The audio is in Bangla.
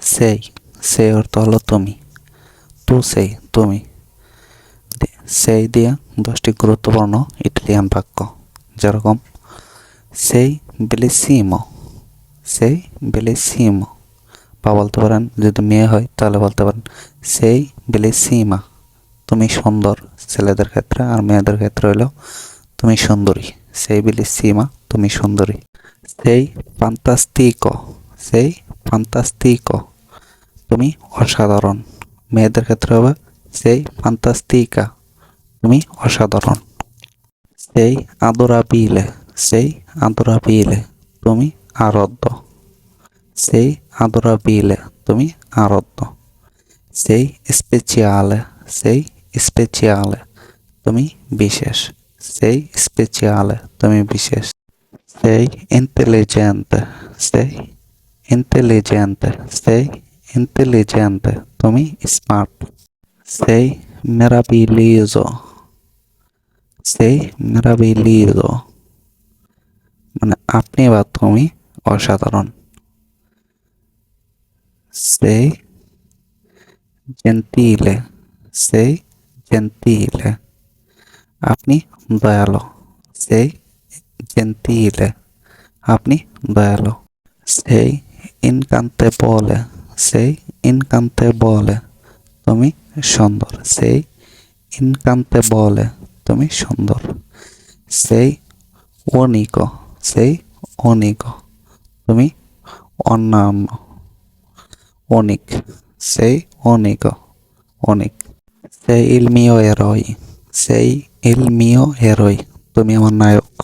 সেই, সেই অর্থ হলো তুমি। তু সেই, তুমি। সেই দিয়ে 10টি গুরুত্বপূর্ণ ইটালিয়ান বাক্য, যেরকম সেই বেলিসিমো, সেই বেলিসিমো। বা বলতে পারেন, যদি মেয়ে হয় তাহলে বলতে পারেন সেই বেলিসিমা, তুমি সুন্দর, ছেলেদের ক্ষেত্রে। আর মেয়েদের ক্ষেত্রে হলো তুমি সুন্দরী, সেই বেলিসিমা, তুমি সুন্দরী। সেই ফান্তাস্টিকো, সেই ফান্তাস্টিকো, তুমি অসাধারণ। মেয়েদের ক্ষেত্রে হবে সেই ফান্তাস্টিকা, তুমি অসাধারণ। সেই আদোরাবিলে, সেই আদোরাবিলে, তুমি আরাধ্য। সেই আদোরাবিলে, তুমি আরাধ্য। সেই স্পেচিয়ালে, সেই স্পেচিয়ালে, তুমি বিশেষ। সেই স্পেচিয়ালে, তুমি বিশেষ। sei intelligente, sei intelligente, sei intelligente, তুমি smart. sei meraviglioso, sei meraviglioso, মানে আপনি বা তুমি অসাধারণ। sei gentile, sei gentile, আপনি দয়ালু। sei gentile, আপনি দয়ালু। sei incantevole, sei incantevole, তুমি সুন্দর। sei incantevole, তুমি সুন্দর। sei unico, sei unico, তুমি অনন্য। unic, sei unico, unic। sei il mio eroe, sei il mio eroe, তুমি আমার নায়ক।